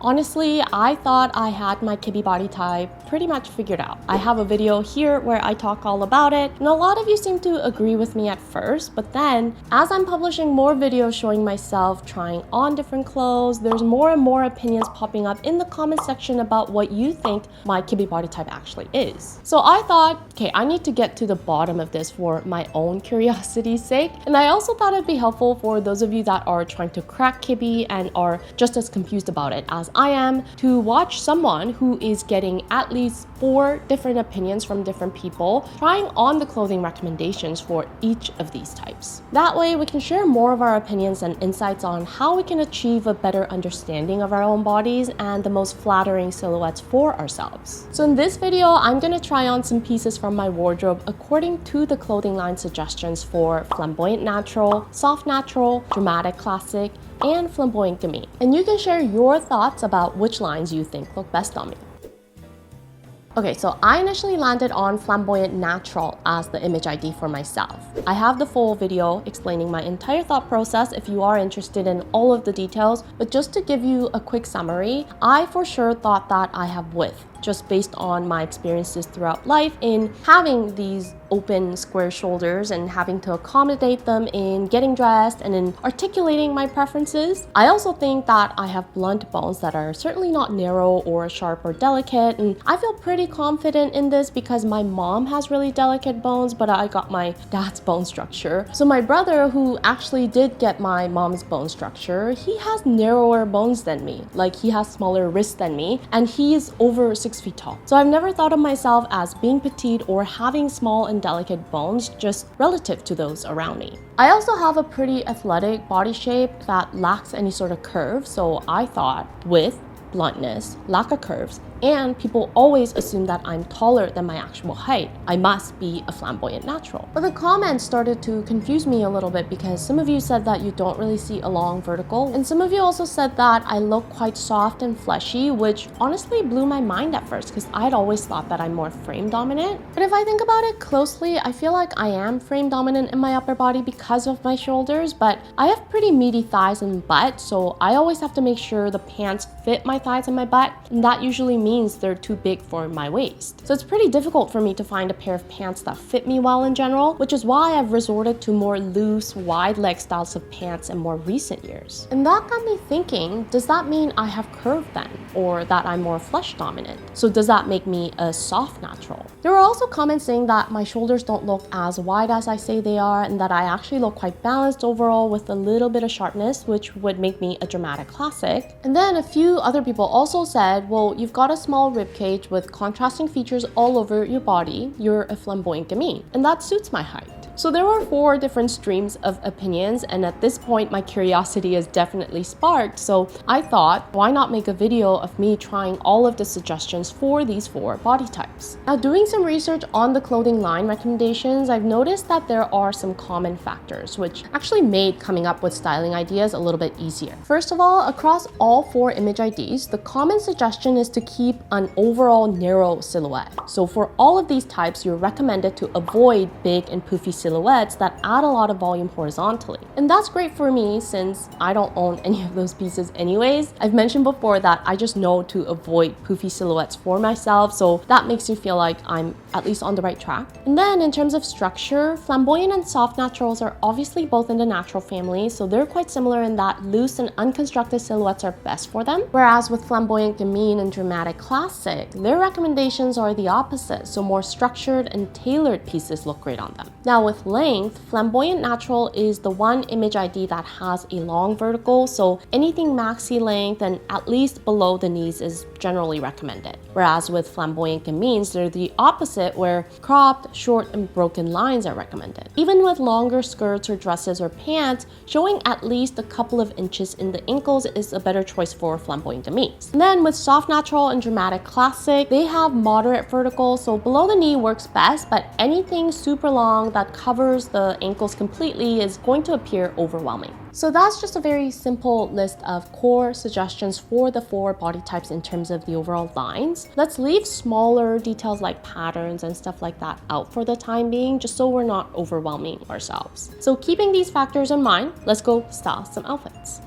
Honestly, I thought I had my Kibbe body type pretty much figured out. I have a video here where I talk all about it, and a lot of you seem to agree with me at first, but then as I'm publishing more videos showing myself trying on different clothes, there's more and more opinions popping up in the comment section about what you think my Kibbe body type actually is. So I thought, okay, I need to get to the bottom of this for my own curiosity's sake, and I also thought it'd be helpful for those of you that are trying to crack Kibbe and are just as confused about it as I am to watch someone who is getting at least 4 different opinions from different people trying on the clothing recommendations for each of these types. That way we can share more of our opinions and insights on how we can achieve a better understanding of our own bodies and the most flattering silhouettes for ourselves. So in this video, I'm going to try on some pieces from my wardrobe according to the clothing line suggestions for flamboyant natural, soft natural, dramatic classic, and flamboyant Kibbe. And you can share your thoughts about which lines you think look best on me. Okay, so I initially landed on flamboyant natural as the image ID for myself. I have the full video explaining my entire thought process if you are interested in all of the details, but just to give you a quick summary, I for sure thought that I have width, just based on my experiences throughout life in having these open square shoulders and having to accommodate them in getting dressed and in articulating my preferences. I also think that I have blunt bones that are certainly not narrow or sharp or delicate, and I feel pretty confident in this because my mom has really delicate bones, but I got my dad's bone structure. So my brother, who actually did get my mom's bone structure, he has narrower bones than me. Like, he has smaller wrists than me, and he's over 6 feet tall. So I've never thought of myself as being petite or having small and delicate bones, just relative to those around me. I also have a pretty athletic body shape that lacks any sort of curve, so I thought width, bluntness, lack of curves, and people always assume that I'm taller than my actual height. I must be a flamboyant natural. But the comments started to confuse me a little bit because some of you said that you don't really see a long vertical, and some of you also said that I look quite soft and fleshy, which honestly blew my mind at first because I'd always thought that I'm more frame dominant. But if I think about it closely, I feel like I am frame dominant in my upper body because of my shoulders, but I have pretty meaty thighs and butt, so I always have to make sure the pants fit my thighs and my butt, and that usually means they're too big for my waist. So it's pretty difficult for me to find a pair of pants that fit me well in general, which is why I've resorted to more loose, wide leg styles of pants in more recent years. And that got me thinking, does that mean I have curve then? Or that I'm more flesh dominant? So does that make me a soft natural? There were also comments saying that my shoulders don't look as wide as I say they are, and that I actually look quite balanced overall with a little bit of sharpness, which would make me a dramatic classic. And then a few other people also said, well, you've got a small rib cage with contrasting features all over your body, you're a flamboyant Kibbe, and that suits my height. So there were 4 different streams of opinions, and at this point my curiosity is definitely sparked, so I thought, why not make a video of me trying all of the suggestions for these 4 body types. Now, doing some research on the clothing line recommendations, I've noticed that there are some common factors which actually made coming up with styling ideas a little bit easier. First of all, across all 4 image IDs, the common suggestion is to keep an overall narrow silhouette. So for all of these types, you're recommended to avoid big and poofy silhouettes that add a lot of volume horizontally. And that's great for me since I don't own any of those pieces anyways. I've mentioned before that I just know to avoid poofy silhouettes for myself, so that makes me feel like I'm at least on the right track. And then in terms of structure, flamboyant and soft naturals are obviously both in the natural family, so they're quite similar in that loose and unconstructed silhouettes are best for them. Whereas with flamboyant Kibbe and dramatic classic, their recommendations are the opposite, so more structured and tailored pieces look great on them. Now with length, flamboyant natural is the one image ID that has a long vertical, so anything maxi length and at least below the knees is generally recommended. Whereas with flamboyant Kibbe, they're the opposite, where cropped, short, and broken lines are recommended. Even with longer skirts or dresses or pants, showing at least a couple of inches in the ankles is a better choice for flamboyant Kibbe. And then with soft natural and dramatic classic, they have moderate vertical, so below the knee works best, but anything super long that covers the ankles completely is going to appear overwhelming. So that's just a very simple list of core suggestions for the 4 body types in terms of the overall lines. Let's leave smaller details like patterns and stuff like that out for the time being, just so we're not overwhelming ourselves. So keeping these factors in mind, let's go style some outfits.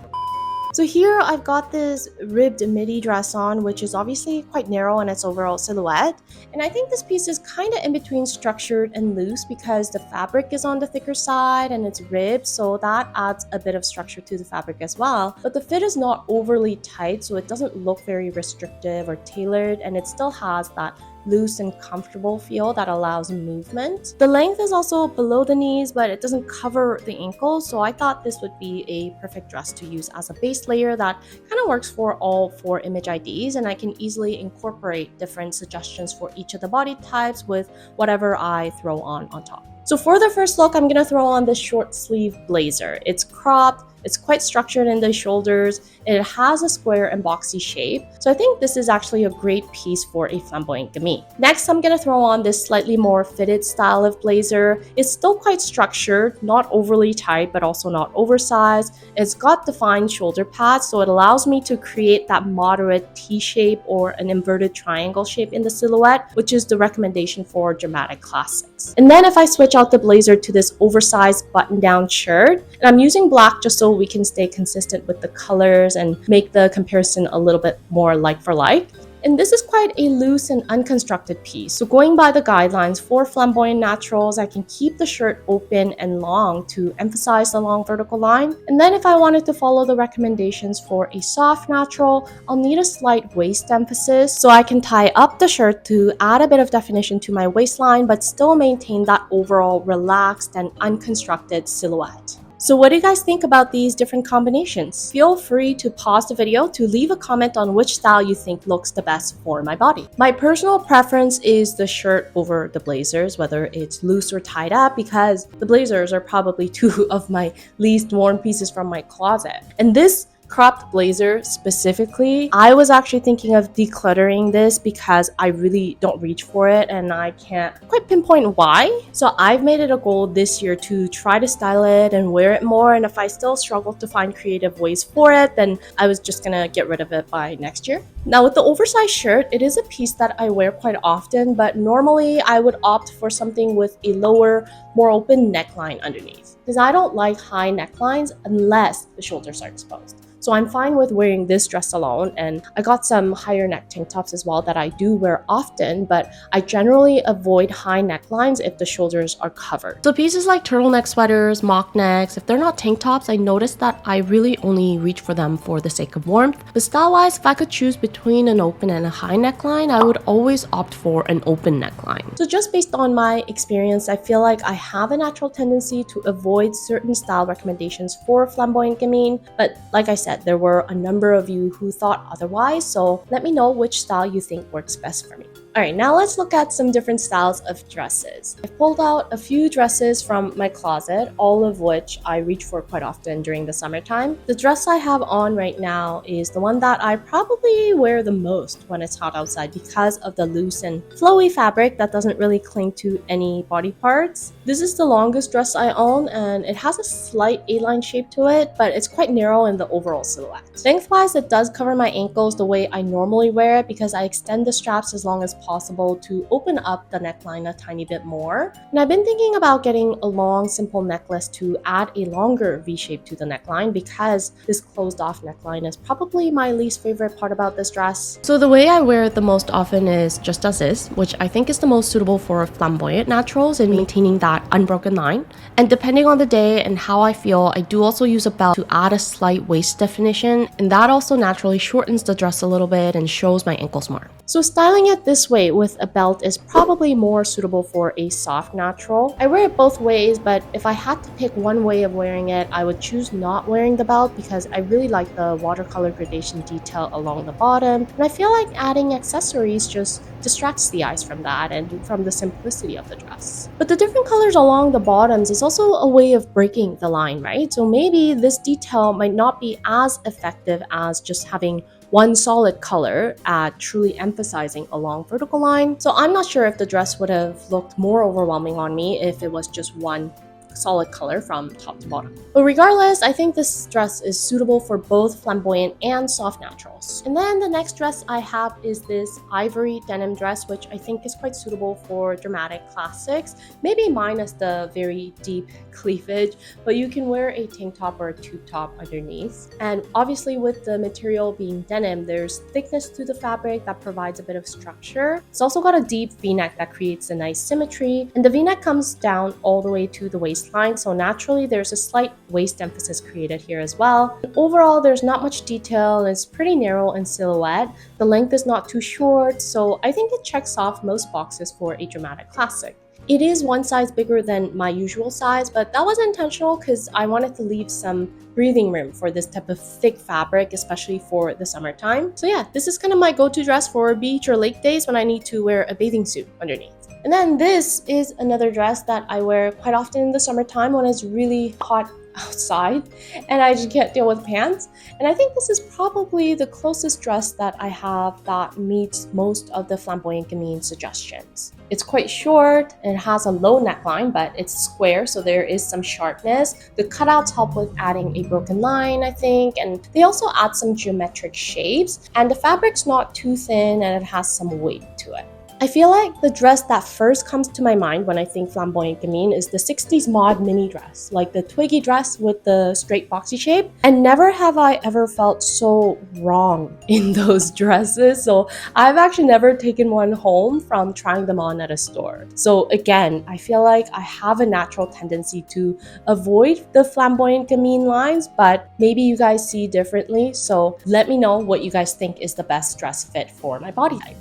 So here I've got this ribbed midi dress on, which is obviously quite narrow in its overall silhouette. And I think this piece is kind of in between structured and loose because the fabric is on the thicker side and it's ribbed, so that adds a bit of structure to the fabric as well. But the fit is not overly tight, so it doesn't look very restrictive or tailored, and it still has that loose and comfortable feel that allows movement. The length is also below the knees, but it doesn't cover the ankles, so I thought this would be a perfect dress to use as a base layer that kind of works for all 4 image IDs, and I can easily incorporate different suggestions for each of the body types with whatever I throw on top. So for the first look, I'm gonna throw on this short sleeve blazer. It's cropped, it's quite structured in the shoulders, and it has a square and boxy shape. So I think this is actually a great piece for a flamboyant gamin. Next, I'm gonna throw on this slightly more fitted style of blazer. It's still quite structured, not overly tight, but also not oversized. It's got defined shoulder pads, so it allows me to create that moderate T shape or an inverted triangle shape in the silhouette, which is the recommendation for dramatic classics. And then if I switch out the blazer to this oversized button-down shirt, and I'm using black just so we can stay consistent with the colors and make the comparison a little bit more like for like. And this is quite a loose and unconstructed piece. So going by the guidelines for flamboyant naturals, I can keep the shirt open and long to emphasize the long vertical line. And then if I wanted to follow the recommendations for a soft natural, I'll need a slight waist emphasis. So I can tie up the shirt to add a bit of definition to my waistline, but still maintain that overall relaxed and unconstructed silhouette. So what do you guys think about these different combinations? Feel free to pause the video to leave a comment on which style you think looks the best for my body. My personal preference is the shirt over the blazers, whether it's loose or tied up, because the blazers are probably 2 of my least worn pieces from my closet. And this cropped blazer specifically, I was actually thinking of decluttering this because I really don't reach for it and I can't quite pinpoint why. So I've made it a goal this year to try to style it and wear it more, and if I still struggle to find creative ways for it, then I was just gonna get rid of it by next year. Now with the oversized shirt, it is a piece that I wear quite often, but normally I would opt for something with a lower, more open neckline underneath, because I don't like high necklines unless the shoulders are exposed. So I'm fine with wearing this dress alone, and I got some higher neck tank tops as well that I do wear often, but I generally avoid high necklines if the shoulders are covered. So pieces like turtleneck sweaters, mock necks, if they're not tank tops, I noticed that I really only reach for them for the sake of warmth. But style-wise, if I could choose between an open and a high neckline, I would always opt for an open neckline. So just based on my experience, I feel like I have a natural tendency to avoid certain style recommendations for flamboyant gamin, but like I said, there were a number of you who thought otherwise, so let me know which style you think works best for me. Alright, now let's look at some different styles of dresses. I've pulled out a few dresses from my closet, all of which I reach for quite often during the summertime. The dress I have on right now is the one that I probably wear the most when it's hot outside because of the loose and flowy fabric that doesn't really cling to any body parts. This is the longest dress I own, and it has a slight A-line shape to it, but it's quite narrow in the overall silhouette. Lengthwise, it does cover my ankles the way I normally wear it because I extend the straps as long as possible to open up the neckline a tiny bit more. And I've been thinking about getting a long, simple necklace to add a longer V shape to the neckline because this closed off neckline is probably my least favorite part about this dress. So the way I wear it the most often is just as is, which I think is the most suitable for flamboyant naturals and maintaining that unbroken line. And depending on the day and how I feel, I do also use a belt to add a slight waist definition, and that also naturally shortens the dress a little bit and shows my ankles more. So styling it this way with a belt is probably more suitable for a soft natural. I wear it both ways, but if I had to pick one way of wearing it, I would choose not wearing the belt because I really like the watercolor gradation detail along the bottom, and I feel like adding accessories just distracts the eyes from that and from the simplicity of the dress. But the different colors along the bottoms is also a way of breaking the line, right? So maybe this detail might not be as effective as just having one solid color at truly emphasizing a long vertical line. So I'm not sure if the dress would have looked more overwhelming on me if it was just one solid color from top to bottom. But regardless, I think this dress is suitable for both flamboyant and soft naturals. And then the next dress I have is this ivory denim dress, which I think is quite suitable for dramatic classics, maybe minus the very deep cleavage, but you can wear a tank top or a tube top underneath. And obviously with the material being denim, there's thickness to the fabric that provides a bit of structure. It's also got a deep v-neck that creates a nice symmetry, and the v-neck comes down all the way to the waistline, so naturally there's a slight waist emphasis created here as well. And overall, there's not much detail and it's pretty narrow in silhouette. The length is not too short, so I think it checks off most boxes for a dramatic classic. It is one size bigger than my usual size, but that was intentional because I wanted to leave some breathing room for this type of thick fabric, especially for the summertime. So yeah, this is kind of my go-to dress for beach or lake days when I need to wear a bathing suit underneath. And then this is another dress that I wear quite often in the summertime when it's really hot outside and I just can't deal with pants. And I think this is probably the closest dress that I have that meets most of the flamboyant gamine suggestions. It's quite short and it has a low neckline, but it's square, so there is some sharpness. The cutouts help with adding a broken line, I think, and they also add some geometric shapes, and the fabric's not too thin and it has some weight to it. I feel like the dress that first comes to my mind when I think flamboyant gamine is the 60s mod mini dress, like the twiggy dress with the straight boxy shape. And never have I ever felt so wrong in those dresses. So I've actually never taken one home from trying them on at a store. So again, I feel like I have a natural tendency to avoid the flamboyant gamine lines, but maybe you guys see differently. So let me know what you guys think is the best dress fit for my body type.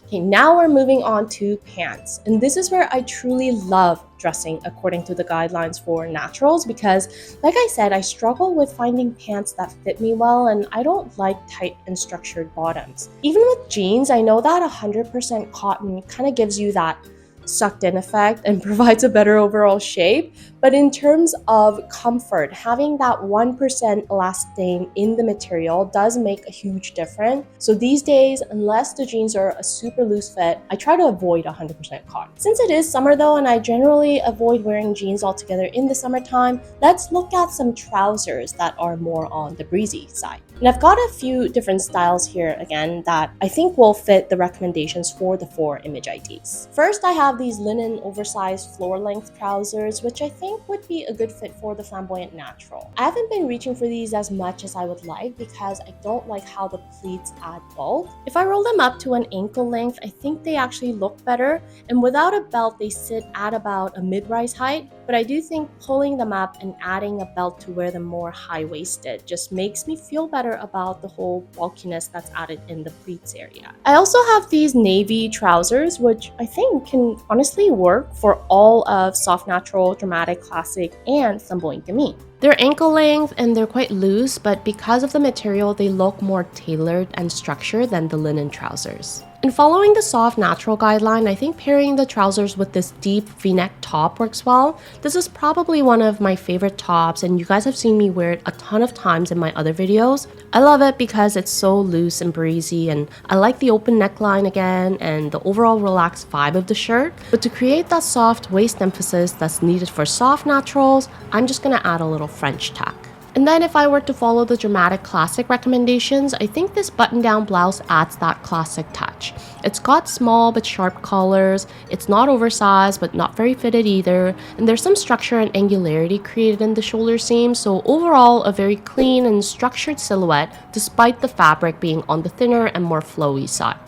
Okay, now we're moving on to pants. And this is where I truly love dressing according to the guidelines for naturals because, like I said, I struggle with finding pants that fit me well and I don't like tight and structured bottoms. Even with jeans, I know that 100% cotton kind of gives you that sucked in effect and provides a better overall shape. But in terms of comfort, having that 1% elastane in the material does make a huge difference. So these days, unless the jeans are a super loose fit, I try to avoid 100% cotton. Since it is summer though, and I generally avoid wearing jeans altogether in the summertime, let's look at some trousers that are more on the breezy side. And I've got a few different styles here again that I think will fit the recommendations for the 4 image IDs. First, I have these linen oversized floor length trousers, which I think would be a good fit for the flamboyant natural. I haven't been reaching for these as much as I would like because I don't like how the pleats add bulk. If I roll them up to an ankle length, I think they actually look better, and without a belt they sit at about a mid-rise height, but I do think pulling them up and adding a belt to wear them more high-waisted just makes me feel better about the whole bulkiness that's added in the pleats area. I also have these navy trousers, which I think can honestly work for all of soft natural, dramatic, classic, and flamboyant gamine. They're ankle length and they're quite loose, but because of the material, they look more tailored and structured than the linen trousers. And following the soft natural guideline, I think pairing the trousers with this deep v-neck top works well. This is probably one of my favorite tops and you guys have seen me wear it a ton of times in my other videos. I love it because it's so loose and breezy, and I like the open neckline again and the overall relaxed vibe of the shirt. But to create that soft waist emphasis that's needed for soft naturals, I'm just gonna add a little French tack. And then if I were to follow the dramatic classic recommendations, I think this button-down blouse adds that classic touch. It's got small but sharp collars, it's not oversized but not very fitted either, and there's some structure and angularity created in the shoulder seam, so overall a very clean and structured silhouette despite the fabric being on the thinner and more flowy side.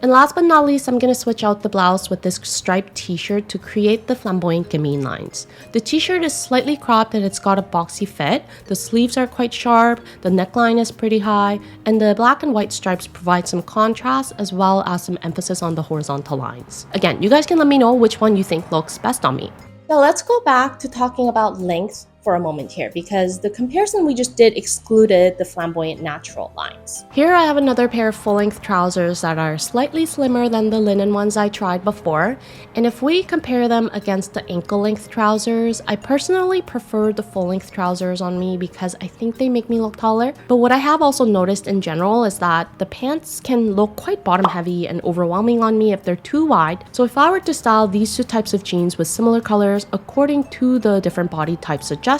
And last but not least, I'm going to switch out the blouse with this striped t-shirt to create the flamboyant gamine lines. The t-shirt is slightly cropped and it's got a boxy fit, the sleeves are quite sharp, the neckline is pretty high, and the black and white stripes provide some contrast as well as some emphasis on the horizontal lines. Again, you guys can let me know which one you think looks best on me. Now let's go back to talking about length for a moment here because the comparison we just did excluded the flamboyant natural lines. Here I have another pair of full-length trousers that are slightly slimmer than the linen ones I tried before, and if we compare them against the ankle-length trousers, I personally prefer the full-length trousers on me because I think they make me look taller. But what I have also noticed in general is that the pants can look quite bottom-heavy and overwhelming on me if they're too wide. So if I were to style these two types of jeans with similar colors according to the different body type suggestions,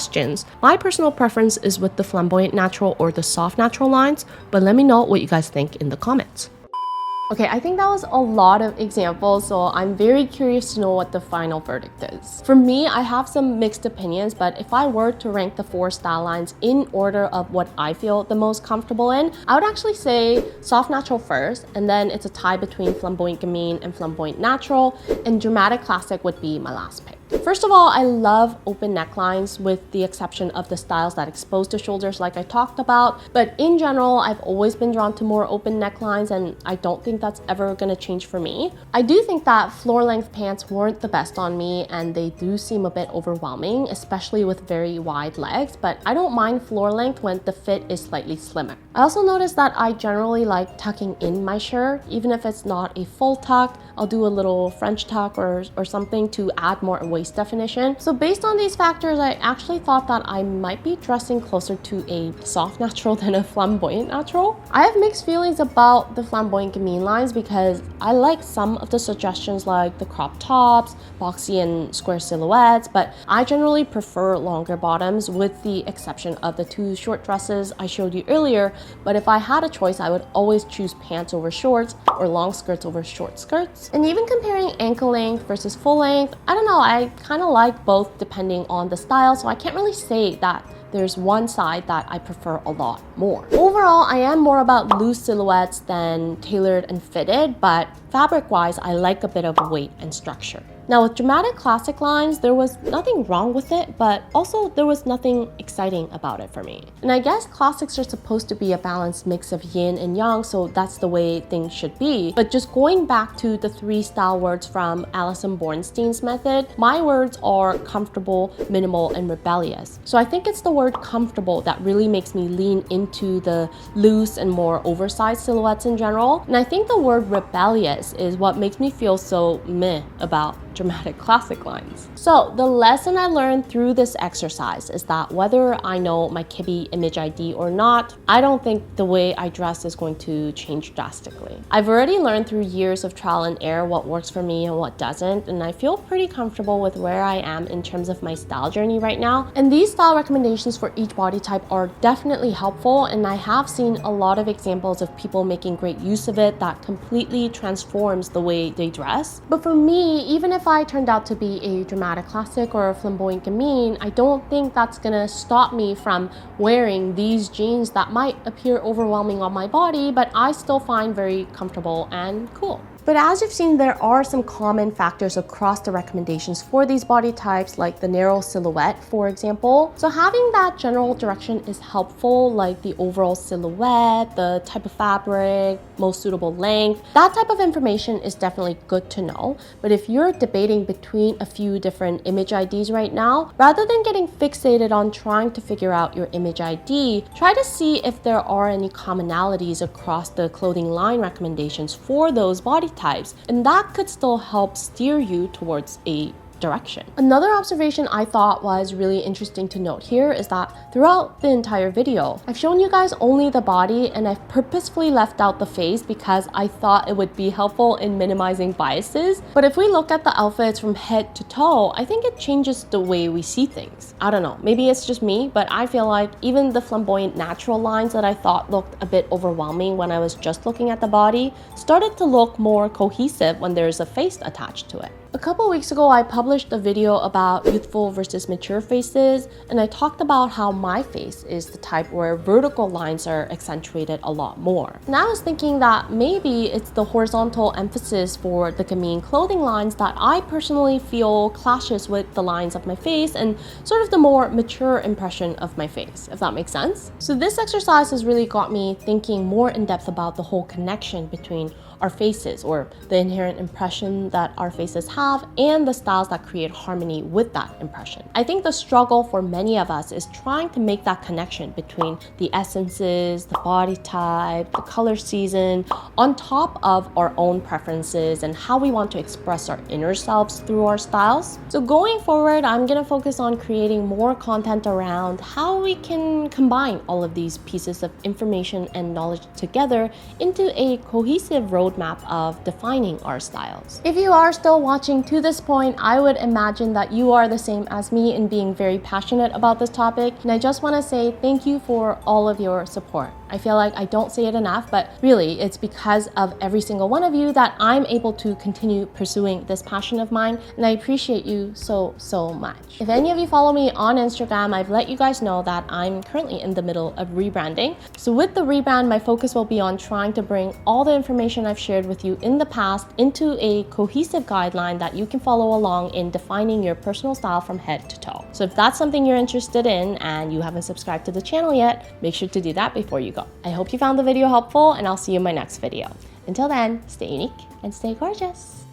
my personal preference is with the flamboyant natural or the soft natural lines, but let me know what you guys think in the comments. Okay, I think that was a lot of examples, so I'm very curious to know what the final verdict is. For me, I have some mixed opinions, but if I were to rank the 4 style lines in order of what I feel the most comfortable in, I would actually say soft natural first, and then it's a tie between flamboyant gamine and flamboyant natural, and dramatic classic would be my last pick. First of all, I love open necklines with the exception of the styles that expose the shoulders like I talked about, but in general, I've always been drawn to more open necklines and I don't think that's ever gonna change for me. I do think that floor length pants weren't the best on me and they do seem a bit overwhelming, especially with very wide legs, but I don't mind floor length when the fit is slightly slimmer. I also noticed that I generally like tucking in my shirt, even if it's not a full tuck. I'll do a little French tuck or something to add more waist definition. So based on these factors, I actually thought that I might be dressing closer to a soft natural than a flamboyant natural. I have mixed feelings about the flamboyant gamine lines because I like some of the suggestions like the crop tops, boxy and square silhouettes, but I generally prefer longer bottoms with the exception of the 2 short dresses I showed you earlier. But if I had a choice, I would always choose pants over shorts or long skirts over short skirts. And even comparing ankle length versus full length, I don't know, I kind of like both depending on the style, so I can't really say that there's one side that I prefer a lot more. Overall, I am more about loose silhouettes than tailored and fitted, but fabric-wise, I like a bit of weight and structure. Now with dramatic classic lines, there was nothing wrong with it, but also there was nothing exciting about it for me. And I guess classics are supposed to be a balanced mix of yin and yang, so that's the way things should be. But just going back to the 3 style words from Allison Bornstein's method, my words are comfortable, minimal, and rebellious. So I think it's the word comfortable that really makes me lean into the loose and more oversized silhouettes in general. And I think the word rebellious is what makes me feel so meh about dramatic classic lines. So the lesson I learned through this exercise is that whether I know my Kibbe image ID or not, I don't think the way I dress is going to change drastically. I've already learned through years of trial and error what works for me and what doesn't, and I feel pretty comfortable with where I am in terms of my style journey right now. And these style recommendations for each body type are definitely helpful, and I have seen a lot of examples of people making great use of it that completely transforms the way they dress. But for me, even if I turned out to be a dramatic classic or a flamboyant gamine, I don't think that's gonna stop me from wearing these jeans that might appear overwhelming on my body, but I still find very comfortable and cool. But as you've seen, there are some common factors across the recommendations for these body types, like the narrow silhouette, for example. So having that general direction is helpful, like the overall silhouette, the type of fabric, most suitable length. That type of information is definitely good to know. But if you're debating between a few different image IDs right now, rather than getting fixated on trying to figure out your image ID, try to see if there are any commonalities across the clothing line recommendations for those body types, and that could still help steer you towards a direction. Another observation I thought was really interesting to note here is that throughout the entire video, I've shown you guys only the body and I've purposefully left out the face because I thought it would be helpful in minimizing biases. But if we look at the outfits from head to toe, I think it changes the way we see things. I don't know, maybe it's just me, but I feel like even the flamboyant natural lines that I thought looked a bit overwhelming when I was just looking at the body started to look more cohesive when there's a face attached to it. A couple weeks ago, I published a video about youthful versus mature faces, and I talked about how my face is the type where vertical lines are accentuated a lot more. And I was thinking that maybe it's the horizontal emphasis for the gamine clothing lines that I personally feel clashes with the lines of my face and sort of the more mature impression of my face, if that makes sense. So this exercise has really got me thinking more in depth about the whole connection between our faces, or the inherent impression that our faces have, and the styles that that create harmony with that impression. I think the struggle for many of us is trying to make that connection between the essences, the body type, the color season, on top of our own preferences and how we want to express our inner selves through our styles. So going forward, I'm gonna focus on creating more content around how we can combine all of these pieces of information and knowledge together into a cohesive roadmap of defining our styles. If you are still watching to this point, I would imagine that you are the same as me in being very passionate about this topic, and I just want to say thank you for all of your support. I feel like I don't say it enough, but really it's because of every single one of you that I'm able to continue pursuing this passion of mine, and I appreciate you so much. If any of you follow me on Instagram, I've let you guys know that I'm currently in the middle of rebranding. So with the rebrand, my focus will be on trying to bring all the information I've shared with you in the past into a cohesive guideline that you can follow along in defining your personal style from head to toe. So if that's something you're interested in and you haven't subscribed to the channel yet, make sure to do that before you go. I hope you found the video helpful, and I'll see you in my next video. Until then, stay unique and stay gorgeous.